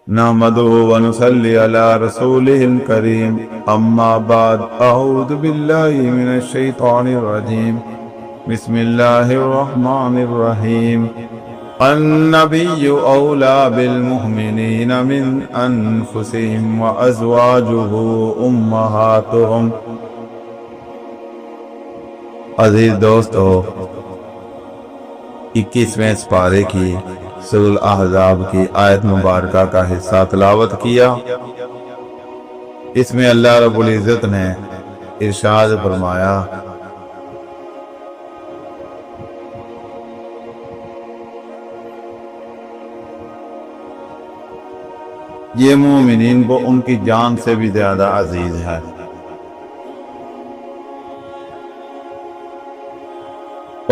نحمده ونصلي على رسوله الكريم أما بعد أعوذ بالله من الشيطان الرجيم بسم الله الرحمن الرحيم النبي أولى بالمؤمنين من أنفسهم وأزواجه أمهاتهم۔ عزیز دوستو، 21ویں سپارے کی سورۃ الاحزاب کی آیت مبارکہ کا حصہ تلاوت کیا۔ اس میں اللہ رب العزت نے ارشاد فرمایا، یہ مومنین کو ان کی جان سے بھی زیادہ عزیز ہے۔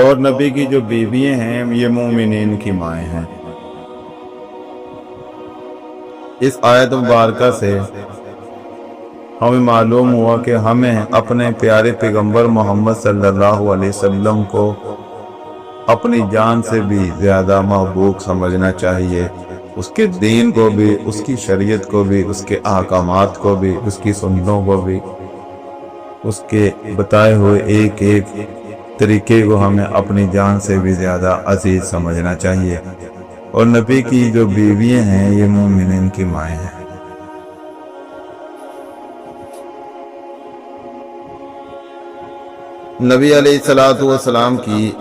اور نبی کی جو بیویاں ہیں یہ مومنین کی مائیں ہیں۔ اس آیت مبارکہ سے ہمیں معلوم ہوا کہ ہمیں اپنے پیارے پیغمبر محمد صلی اللہ علیہ وسلم کو اپنی جان سے بھی زیادہ محبوب سمجھنا چاہیے۔ اس کے دین کو بھی، اس کی شریعت کو بھی، اس کے احکامات کو بھی، اس کی سنتوں کو بھی، اس کے بتائے ہوئے ایک ایک طریقے کو ہمیں اپنی جان سے بھی زیادہ عزیز سمجھنا چاہیے۔ اور نبی کی جو بیویاں ہیں یہ مومنین کی مائیں ہیں۔ نبی علیہ السلام کی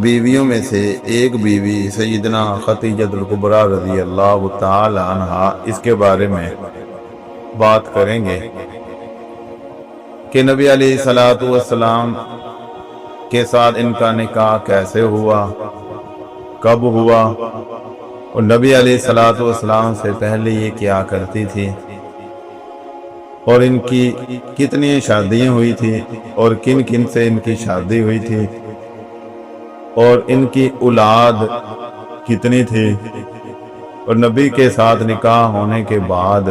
بیویوں میں سے ایک بیوی سیدنا خدیجہ الکبریٰ رضی اللہ تعالی عنہا، اس کے بارے میں بات کریں گے کہ نبی علیہ السلام کے ساتھ ان کا نکاح کیسے ہوا، کب ہوا، اور نبی علیہ السلام سے پہلے یہ کیا کرتی تھی، اور ان کی کتنی شادیاں ہوئی تھی، اور کن کن سے ان کی شادی ہوئی تھی، اور ان کی اولاد کتنی تھی، اور نبی کے ساتھ نکاح ہونے کے بعد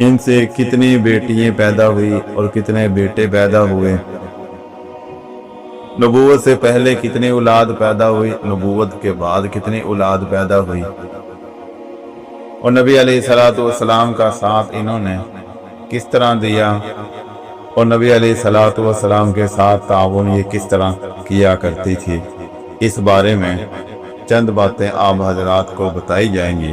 ان سے کتنی بیٹیاں پیدا ہوئی اور کتنے بیٹے پیدا ہوئے، نبوت سے پہلے کتنی اولاد پیدا ہوئی، نبوت کے بعد کتنی اولاد پیدا ہوئی، اور نبی علیہ السلام کا ساتھ انہوں نے کس طرح دیا، اور نبی علیہ السلام کے ساتھ تعاون یہ کس طرح کیا کرتی تھی۔ اس بارے میں چند باتیں آپ حضرات کو بتائی جائیں گی۔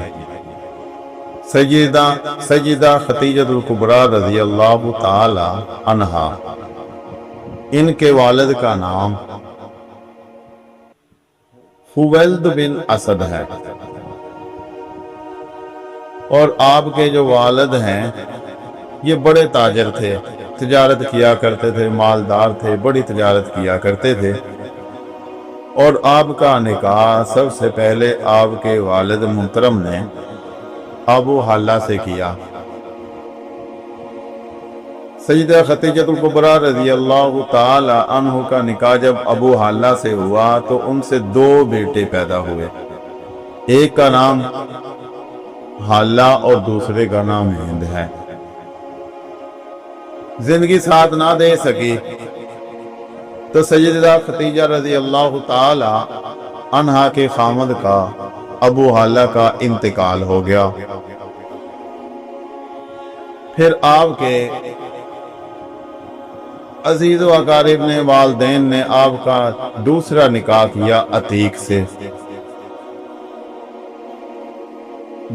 سیدہ خدیجہ الکبریٰ رضی اللہ تعالی عنہا، ان کے والد کا نام خویلد بن اسد ہے، اور آپ کے جو والد ہیں یہ بڑے تاجر تھے، تجارت کیا کرتے تھے، مالدار تھے، بڑی تجارت کیا کرتے تھے، اور آپ کا نکاح سب سے پہلے آپ کے والد محترم نے ابو حالہ سے کیا۔ سیدہ خدیجہ الکبریٰ رضی اللہ تعالی عنہ کا نکاح جب ابو حالہ سے ہوا تو ان سے 2 بیٹے پیدا ہوئے، ایک کا نام حالہ اور دوسرے کا نام ہند ہے۔ زندگی ساتھ نہ دے سکی تو سیدہ خدیجہ رضی اللہ تعالی عنہ کے خامد کا ابو حالہ کا انتقال ہو گیا۔ پھر آپ کے عزیز و اقارب نے، والدین نے آپ کا دوسرا نکاح کیا عتیق سے۔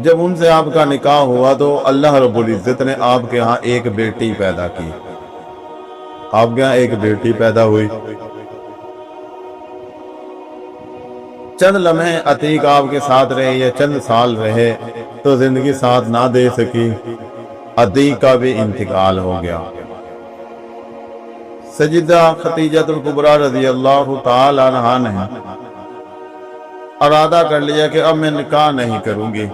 جب ان سے آپ کا نکاح ہوا تو اللہ رب العزت نے آپ کے ہاں ایک بیٹی پیدا کی، آپ کے ہاں ایک بیٹی پیدا ہوئی۔ چند لمحے عتیق آپ کے ساتھ رہے یا چند سال رہے تو زندگی ساتھ نہ دے سکی، عتیق کا بھی انتقال ہو گیا۔ سیدہ خدیجہ الکبریٰ رضی اللہ تعالی عنہا نے ارادہ کر لیا کہ اب میں نکاح نہیں کروں گی۔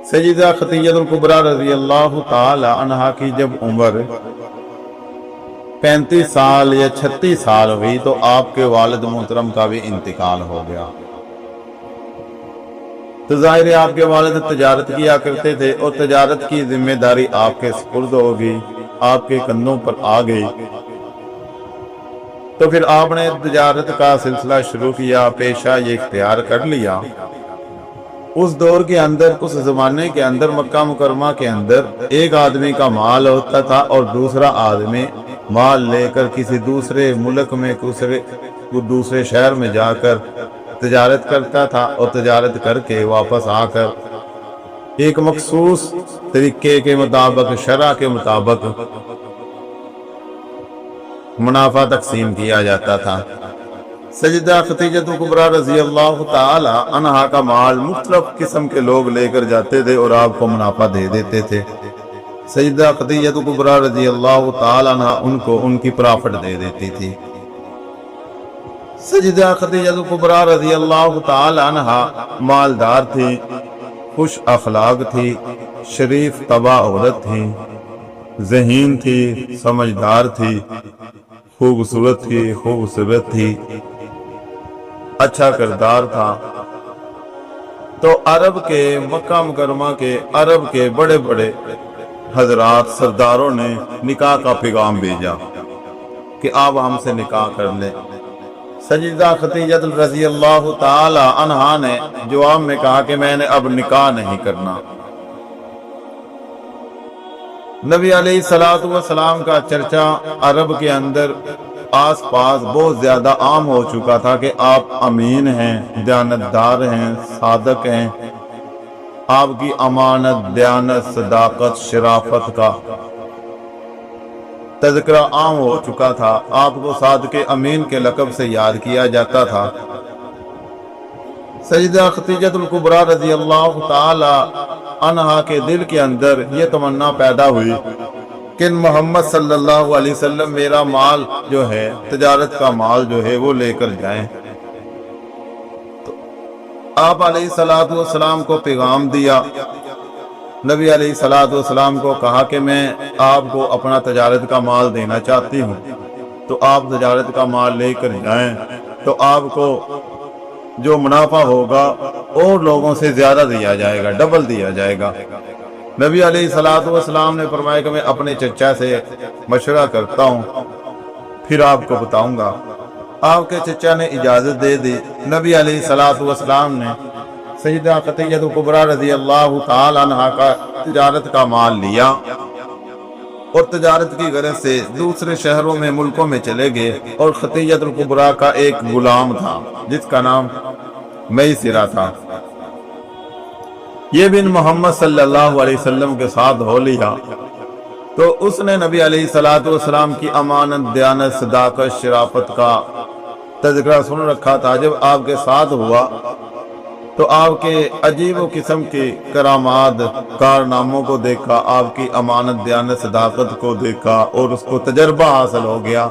سیدہ خدیجہ الکبریٰ رضی اللہ تعالی عنہا کی جب عمر 35 سال یا 36 سال ہوئی تو آپ کے والد محترم کا بھی انتقال ہو گیا۔ تو ظاہر ہے آپ کے والد تجارت کیا کرتے تھے، اور تجارت کی ذمہ داری آپ کے سپرد ہوگی، آپ کے کندھوں پر آ گئی۔ تو پھر آپ نے تجارت کا سلسلہ شروع کیا، پیشہ یہ اختیار کر لیا، اس دور کے اندر، اس زمانے کے اندر مکہ مکرمہ کے اندر ایک آدمی کا مال ہوتا تھا اور دوسرا آدمی مال لے کر کسی دوسرے ملک میں دوسرے شہر میں جا کر تجارت کرتا تھا، اور تجارت کر کے واپس آ کر ایک مخصوص طریقے کے مطابق، شرع کے مطابق منافع تقسیم کیا جاتا تھا۔ سیدہ خدیجہ کبریٰ رضی اللہ تعالی عنہا کا مال مختلف قسم کے لوگ لے کر جاتے تھے اور آپ کو منافع دے دیتے تھے۔ سیدہ خدیجہ کبریٰ رضی اللہ تعالی عنہا ان کو ان کی پرافٹ دے دیتی تھی۔ سیدہ خدیجہ کبریٰ رضی اللہ تعالی عنہا مالدار تھی، خوش اخلاق تھی، شریف طبع عورت تھی، ذہین تھی، سمجھدار تھی، خوبصورت تھی، خوبصورت تھی، اچھا کردار تھا۔ تو عرب کے، مکہ مکرمہ کے عرب کے بڑے بڑے حضرات، سرداروں نے نکاح کا پیغام بھیجا کہ آپ ہم سے نکاح کر لیں۔ سیدہ خدیجہ رضی اللہ تعالی عنہا نے جواب میں کہا کہ میں نے اب نکاح نہیں کرنا۔ نبی علیہ الصلوۃ والسلام کا چرچا عرب کے اندر آس پاس بہت زیادہ عام ہو چکا تھا کہ آپ امین ہیں، دیانتدار ہیں، صادق ہیں، آپ کی امانت، دیانت، صداقت، شرافت کا تذکرہ عام ہو چکا تھا۔ آپ کو صادق امین کے لقب سے یاد کیا جاتا تھا۔ سیدہ خدیجہ کبریٰ رضی اللہ تعالی عنہا کے دل کے اندر یہ تمنا پیدا ہوئی کہ محمد صلی اللہ علیہ وسلم میرا مال جو ہے، تجارت کا مال جو ہے، وہ لے کر جائیں۔ تو آپ علیہ الصلوۃ والسلام کو پیغام دیا۔ نبی علیہ الصلوۃ والسلام کو کہا کہ میں آپ کو اپنا تجارت کا مال دینا چاہتی ہوں، تو آپ تجارت کا مال لے کر جائیں، تو آپ کو جو منافع ہوگا اور لوگوں سے زیادہ دیا جائے گا، ڈبل دیا جائے گا۔ نبی علیہ الصلوۃ والسلام نے فرمایا کہ میں اپنے چچا سے مشورہ کرتا ہوں، پھر آپ کو بتاؤں گا۔ آپ کے چچا نے اجازت دے دی۔ نبی علیہ الصلوۃ والسلام نے سیدہ خدیجہ کبریٰ رضی اللہ تعالی عنہا کا تجارت کا مال لیا اور تجارت کی غرض سے دوسرے شہروں میں، ملکوں میں چلے گئے، اور خدیجہ کبریٰ کا ایک غلام تھا جس کا نام میسرہ تھا۔ یہ بن محمد صلی اللہ علیہ وسلم کے ساتھ ہو لیا، تو اس نے نبی علیہ الصلوۃ والسلام کی امانت، دیانت، صداقت، شرافت کا تذکرہ سن رکھا تھا۔ جب آپ کے ساتھ ہوا تو آپ کے عجیب و قسم کی کرامات، کارناموں کو دیکھا، آپ کی امانت، دیانت، صداقت کو دیکھا، اور اس کو تجربہ حاصل ہو گیا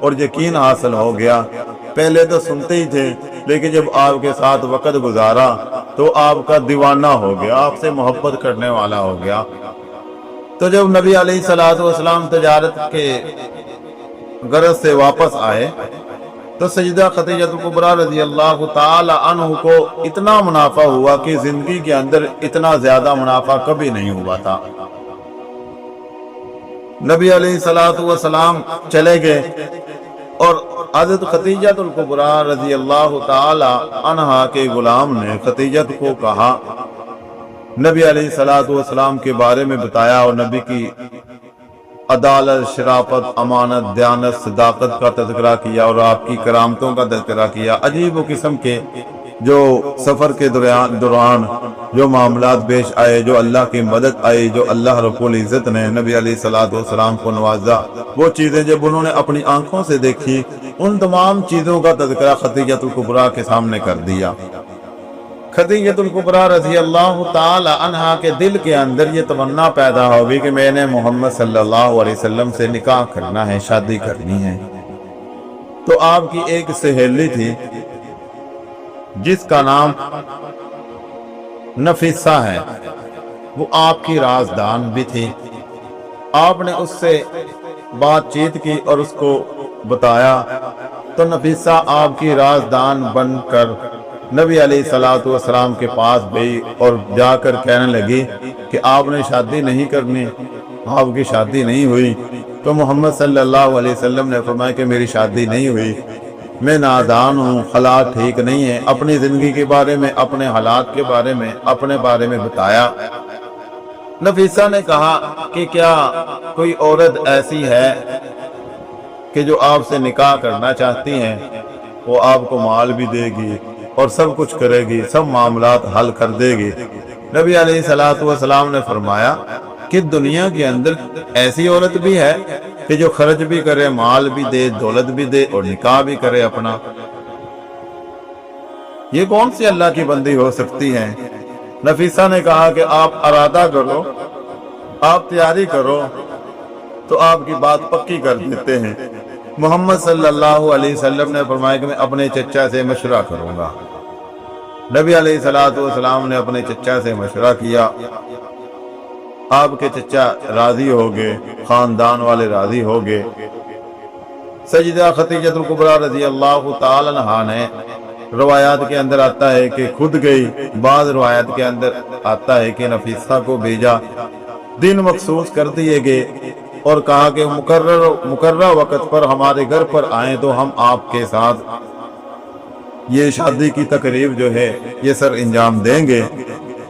اور یقین حاصل ہو گیا۔ پہلے تو سنتے ہی تھے، لیکن جب آپ کے ساتھ وقت گزارا تو آپ کا دیوانہ ہو گیا، آپ سے محبت کرنے والا ہو گیا۔ تو جب نبی علیہ الصلوۃ والسلام تجارت کے غرض سے واپس آئے تو سیدہ خدیجہ کبریٰ رضی اللہ تعالی عنہ کو اتنا منافع ہوا کہ زندگی کے اندر اتنا زیادہ منافع کبھی نہیں ہوا تھا۔ نبی علیہ الصلوۃ والسلام چلے گئے اور حضرت خدیجہ کبریٰ رضی اللہ تعالی عنہا کے غلام نے خدیجہ کو کہا، نبی علیہ الصلوۃ والسلام کے بارے میں بتایا اور نبی کی عدالت، شرافت، امانت، دیانت، صداقت کا تذکرہ کیا اور آپ کی کرامتوں کا تذکرہ کیا۔ عجیب و قسم کے جو سفر کے دوران جو معاملات پیش آئے، جو اللہ کی مدد آئی، جو اللہ رب العزت نے نبی علیہ الصلوۃ والسلام کو نوازا، وہ چیزیں جب انہوں نے اپنی آنکھوں سے دیکھی، ان تمام چیزوں کا تذکرہ خدیجہ کبریٰ کے سامنے کر دیا۔ خدیجہ کبریٰ رضی اللہ تعالی عنہا کے دل کے اندر یہ تمنا پیدا ہوگی کہ میں نے محمد صلی اللہ علیہ وسلم سے نکاح کرنا ہے، شادی کرنی ہے۔ تو آپ کی ایک سہیلی تھی جس کا نام نفیسہ ہے، وہ آپ کی رازدان بھی تھی۔ آپ نے اس سے بات چیت کی اور اس کو بتایا، تو نفیسہ آپ کی رازدان بن کر نبی علیہ الصلوۃ والسلام کے پاس گئی اور جا کر کہنے لگی کہ آپ نے شادی نہیں کرنی، آپ کی شادی نہیں ہوئی۔ تو محمد صلی اللہ علیہ وسلم نے فرمایا کہ میری شادی نہیں ہوئی۔ میں نادان ہوں، حالات ٹھیک نہیں ہے، اپنی زندگی کے بارے میں، اپنے حالات کے بارے میں، اپنے بارے میں بتایا۔ نفیسہ نے کہا کہ کیا کوئی عورت ایسی ہے کہ جو آپ سے نکاح کرنا چاہتی ہیں؟ وہ آپ کو مال بھی دے گی اور سب کچھ کرے گی، سب معاملات حل کر دے گی۔ نبی علیہ السلام نے فرمایا کہ دنیا کے اندر ایسی عورت بھی ہے کہ جو خرچ بھی کرے، مال بھی دے، دولت بھی دے اور نکاح بھی کرے اپنا؟ یہ کون سی اللہ کی بندی ہو سکتی ہے؟ نفیسہ نے کہا کہ آپ ارادہ کرو، آپ تیاری کرو تو آپ کی بات پکی کر دیتے ہیں۔ محمد صلی اللہ علیہ وسلم نے فرمایا کہ میں اپنے چچا سے مشورہ کروں گا۔ نبی علیہ السلام نے اپنے چچا سے مشورہ کیا، آپ کے چچا راضی ہو گئے، خاندان والے راضی ہو گئے۔ سیدہ خدیجہ الکبریٰ رضی اللہ تعالی عنہا نے، روایات کے اندر آتا ہے کہ خود گئی، بعض روایات کے اندر آتا ہے کہ نفیسہ کو بھیجا، دن مخصوص کر دیے گئے اور کہا کہ مقررہ وقت پر ہمارے گھر پر آئیں تو ہم آپ کے ساتھ یہ شادی کی تقریب جو ہے یہ سر انجام دیں گے۔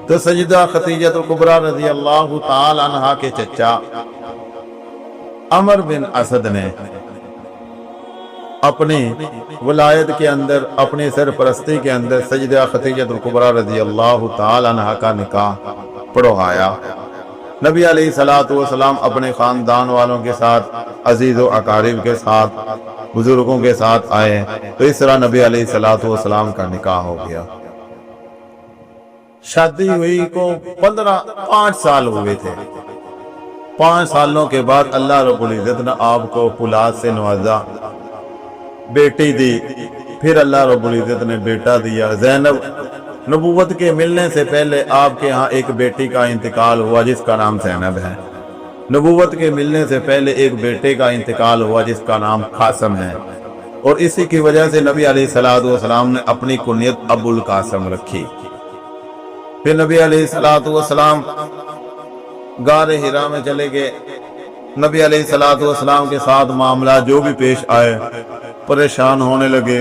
تو سیدہ خدیجہ الکبریٰ رضی اللہ تعالی عنہا کے چچا عمر بن اسد نے اپنی ولایت کے اندر، اپنی سرپرستی کے اندر سیدہ خدیجہ الکبریٰ رضی اللہ تعالی عنہا کا نکاح پڑھوایا۔ نبی علیہ السلام اپنے خاندان والوں کے ساتھ، عزیز و اقارب کے ساتھ، بزرگوں کے ساتھ آئے، تو اس طرح نبی علیہ السلام کا نکاح ہو گیا۔ شادی ہوئی کو 5 سال ہوئے تھے۔ 5 سالوں کے بعد اللہ رب العزت نے آپ کو اولاد سے نوازا، بیٹی دی، پھر اللہ رب العزت نے بیٹا دیا۔ زینب، نبوت کے ملنے سے پہلے آپ کے ہاں ایک بیٹی کا انتقال ہوا جس کا نام زینب ہے۔ نبوت کے ملنے سے پہلے ایک بیٹے کا انتقال ہوا جس کا نام قاسم ہے، اور اسی کی وجہ سے نبی علیہ السلام نے اپنی کنیت ابو القاسم رکھی۔ پھر نبی علیہ السلام غار حرا میں چلے گئے۔ نبی علیہ السلام کے ساتھ معاملات جو بھی پیش آئے، پریشان ہونے لگے،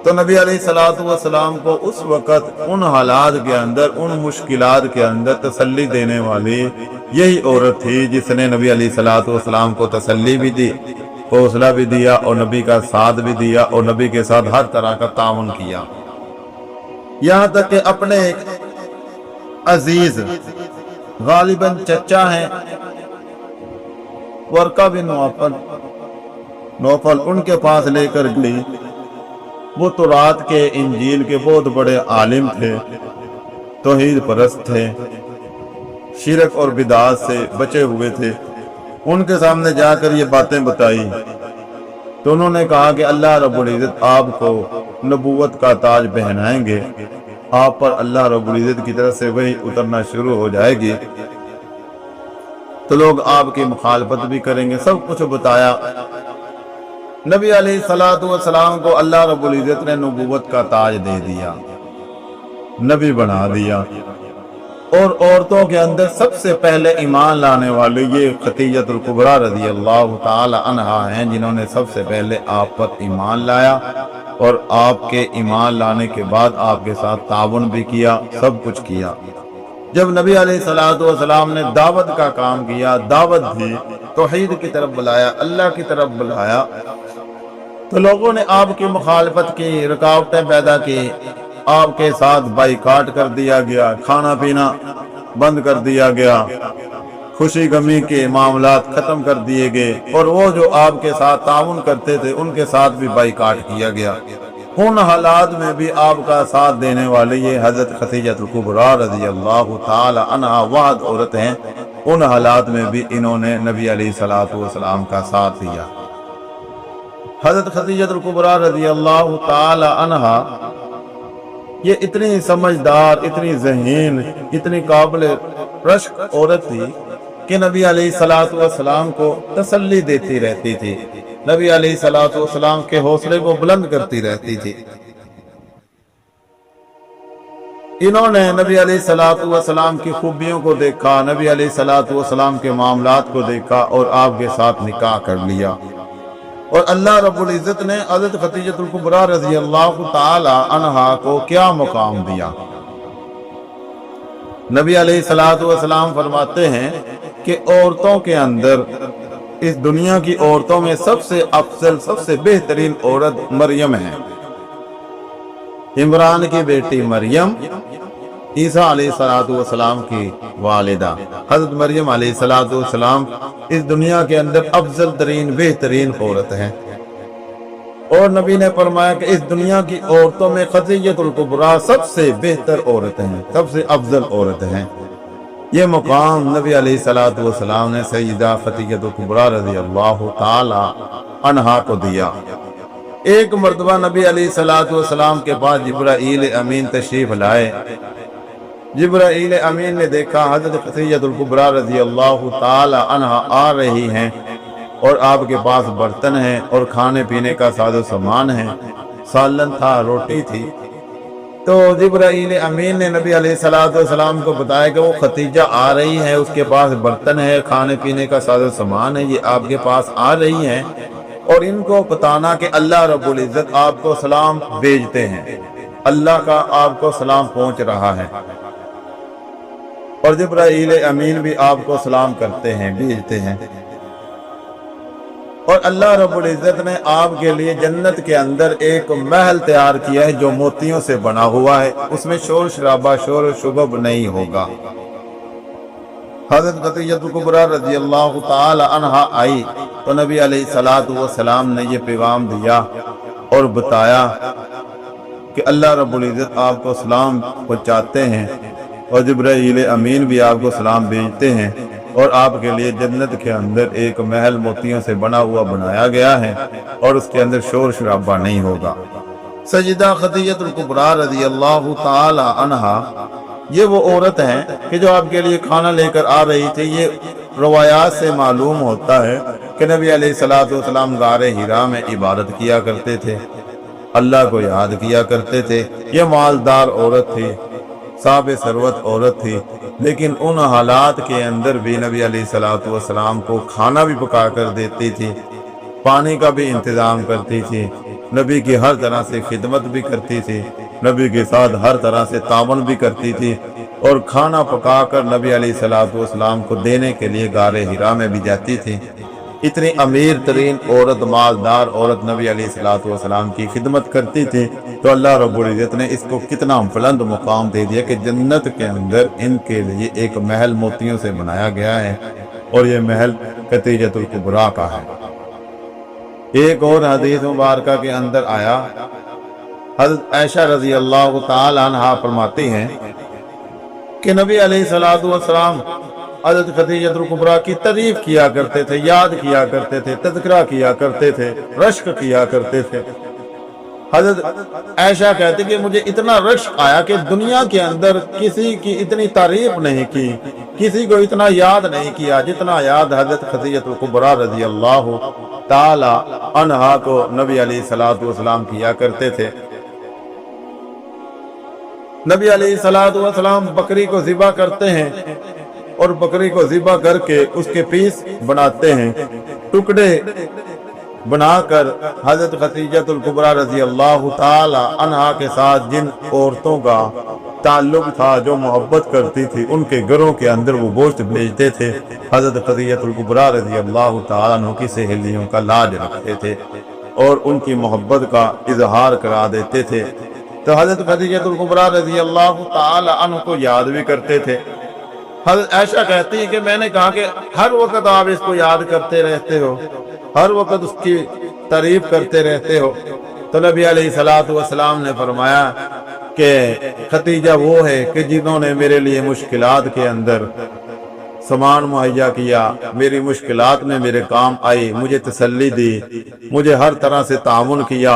تو نبی علیہ السلام کو اس وقت ان حالات کے اندر، ان مشکلات کے اندر تسلی دینے والی یہی عورت تھی جس نے نبی علیہ السلام کو تسلی بھی دی، حوصلہ بھی دیا اور نبی کا ساتھ بھی دیا اور نبی کے ساتھ ہر طرح کا تعاون کیا۔ یہاں تک کہ اپنے ایک عزیز غالباً چچا ہیں ورقہ بن نوفل، ان کے پاس لے کر گئی۔ وہ تورات کے، انجیل کے بہت بڑے عالم تھے، توحید پرست تھے، شرک اور بدعات سے بچے ہوئے تھے۔ ان کے سامنے جا کر یہ باتیں بتائی تو انہوں نے کہا کہ اللہ رب العزت آپ کو نبوت کا تاج پہنائیں گے، آپ پر اللہ رب العزت کی طرف سے وحی اترنا شروع ہو جائے گی، تو لوگ آپ کی مخالفت بھی کریں گے۔ سب کچھ بتایا۔ نبی علیہ السلام کو اللہ رب العزت نے نبوت کا تاج دے دیا، نبی بنا دیا، اور عورتوں کے اندر سب سے پہلے ایمان لانے والے یہ خدیجہ الکبریٰ رضی اللہ تعالی عنہا ہیں، جنہوں نے سب سے پہلے آپ پر ایمان لایا اور آپ کے ایمان لانے کے بعد آپ کے ساتھ تعاون بھی کیا، سب کچھ کیا۔ جب نبی علیہ السلام نے دعوت کا کام کیا، دعوت دی، توحید کی طرف بلایا، اللہ کی طرف بلایا، تو لوگوں نے آپ کی مخالفت کی، رکاوٹیں پیدا کی، آپ کے ساتھ بائیکاٹ کر دیا گیا، کھانا پینا بند کر دیا گیا، خوشی غمی کے معاملات ختم کر دیے گئے، اور وہ جو آپ کے ساتھ تعاون کرتے تھے ان کے ساتھ بھی بائیکاٹ کیا گیا۔ ان حالات میں بھی آپ کا ساتھ دینے والے یہ حضرت خدیجہ الکبریٰ رضی اللہ تعالی عنہا واحد عورت ہیں، ان حالات میں بھی انہوں نے نبی علیہ السلام کا ساتھ دیا۔ حضرت خدیجہ الکبریٰ رضی اللہ تعالی عنہا یہ اتنی سمجھدار، اتنی ذہین، اتنی قابل رشک عورت تھی کہ نبی علیہ السلام کو تسلی دیتی رہتی تھی، نبی علیہ السلام کے حوصلے کو بلند کرتی رہتی تھی۔ انہوں نے نبی علیہ السلام کی خوبیوں کو دیکھا، نبی علیہ السلام کے معاملات کو دیکھا اور آپ کے ساتھ نکاح کر لیا، اور اللہ رب العزت نے حضرت خدیجہ الکبریٰ رضی اللہ تعالی عنہا کو کیا مقام دیا۔ نبی علیہ الصلوۃ والسلام فرماتے ہیں کہ عورتوں کے اندر، اس دنیا کی عورتوں میں سب سے افضل، سب سے بہترین عورت مریم ہے، عمران کی بیٹی مریم، عیسیٰ علیہ السلام کی والدہ حضرت مریم علیہ السلام اس دنیا کے اندر افضل ترین، بہترین عورت ہے۔ اور نبی نے فرمایا کہ اس دنیا کی عورتوں میں خدیجہ الکبریٰ سب سے بہتر عورت ہیں، سب سے افضل عورت ہیں۔ یہ مقام نبی علیہ السلام نے سیدہ خدیجہ الکبریٰ رضی اللہ تعالی عنہا کو دیا۔ ایک مرتبہ نبی علیہ السلام کے پاس جبرائیل امین تشریف لائے۔ جبرائیل امین نے دیکھا حضرت خدیجہ الکبریٰ رضی اللہ تعالی عنہا آ رہی ہیں اور آپ کے پاس برتن ہیں اور کھانے پینے کا ساز و سامان ہے، سالن تھا، روٹی تھی۔ تو جبرائیل امین نے نبی علیہ السلام کو بتایا کہ وہ خدیجہ آ رہی ہے، اس کے پاس برتن ہے، کھانے پینے کا ساز و سامان ہے، یہ آپ کے پاس آ رہی ہیں، اور ان کو بتانا کہ اللہ رب العزت آپ کو سلام بھیجتے ہیں، اللہ کا آپ کو سلام پہنچ رہا ہے، اور جبرائیل امین بھی آپ کو سلام کرتے ہیں، بھیجتے ہیں۔ اور اللہ رب العزت نے آپ کے لیے جنت کے اندر ایک محل تیار کیا ہے جو موتیوں سے بنا ہوا ہے، اس میں شور شرابہ، شور و شبب نہیں ہوگا۔ حضرت خدیجہ الکبریٰ رضی اللہ تعالی عنہا آئی تو نبی علیہ السلام نے یہ پیغام دیا اور بتایا کہ اللہ رب العزت آپ کو سلام پہنچاتے ہیں، اور جبرائیل امین بھی آپ کو سلام بھیجتے ہیں، اور آپ کے لیے جنت کے اندر ایک محل موتیوں سے بنا ہوا بنایا گیا ہے، اور اس کے اندر شور شرابہ نہیں ہوگا۔ سیدہ خدیجہ الکبریٰ رضی اللہ تعالی عنہا یہ وہ عورت ہیں کہ جو آپ کے لیے کھانا لے کر آ رہی تھی۔ یہ روایات سے معلوم ہوتا ہے کہ نبی علیہ السلام غار حرا میں عبادت کیا کرتے تھے، اللہ کو یاد کیا کرتے تھے۔ یہ مالدار عورت تھی، صاحب ثروت عورت تھی، لیکن ان حالات کے اندر بھی نبی علیہ السلام کو کھانا بھی پکا کر دیتی تھی، پانی کا بھی انتظام کرتی تھی، نبی کی ہر طرح سے خدمت بھی کرتی تھی، نبی کے ساتھ ہر طرح سے تعاون بھی کرتی تھی، اور کھانا پکا کر نبی علیہ السلام کو دینے کے لیے غار حرا میں بھی جاتی تھی۔ اتنی امیر ترین عورت، مالدار عورت نبی علیہ السلام کی خدمت کرتی تھی، تو اللہ رب العزت نے اس کو کتنا بلند مقام دے دیا کہ جنت کے اندر ان کے لیے ایک محل موتیوں سے بنایا گیا ہے، اور یہ محل خدیجہ الکبریٰ کا ہے۔ ایک اور حدیث مبارکہ کے اندر آیا، حضرت عائشہ رضی اللہ تعالی عنہا فرماتی ہیں کہ نبی علیہ السلام حضرت خدیجہ الکبریٰ کی تعریف کیا کرتے تھے، یاد کیا کرتے تھے، تذکرہ کیا کرتے تھے، رشک کیا کرتے تھے۔ حضرت عائشہ کہتے کہ مجھے اتنا رشک آیا کہ دنیا کے اندر کسی کی اتنی تعریف نہیں کی، کسی کو اتنا یاد نہیں کیا جتنا یاد حضرت خدیجہ الکبریٰ رضی اللہ تعالی عنہا کو نبی علیہ السلام کیا کرتے تھے۔ نبی علیہ السلام بکری کو ذبح کرتے ہیں، اور بکری کو ذبح کر کے اس کے پیس بناتے ہیں، ٹکڑے بنا کر حضرت خدیجہ الکبریٰ رضی اللہ تعالی عنہا کے ساتھ جن عورتوں کا تعلق تھا، جو محبت کرتی تھی، ان کے گھروں کے اندر وہ گوشت بھیجتے تھے۔ حضرت خدیجہ الکبریٰ رضی اللہ تعالیٰ عنہ کی سہیلیوں کا لاج رکھتے تھے اور ان کی محبت کا اظہار کرا دیتے تھے۔ تو حضرت خدیجہ الکبریٰ رضی اللہ تعالی عنہ کو یاد بھی کرتے تھے۔ حضرت عائشہ کہتی ہے کہ میں نے کہا کہ ہر وقت آپ اس کو یاد کرتے رہتے ہو، ہر وقت اس کی تعریف کرتے رہتے ہو۔ تو نبی علیہ السلام نے فرمایا کہ خدیجہ وہ ہے کہ جنہوں نے میرے لیے مشکلات کے اندر سامان مہیا کیا، میری مشکلات میں میرے کام آئی، مجھے تسلی دی، مجھے ہر طرح سے تعاون کیا،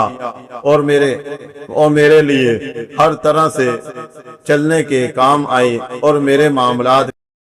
اور میرے لیے ہر طرح سے چلنے کے کام آئی، اور میرے معاملات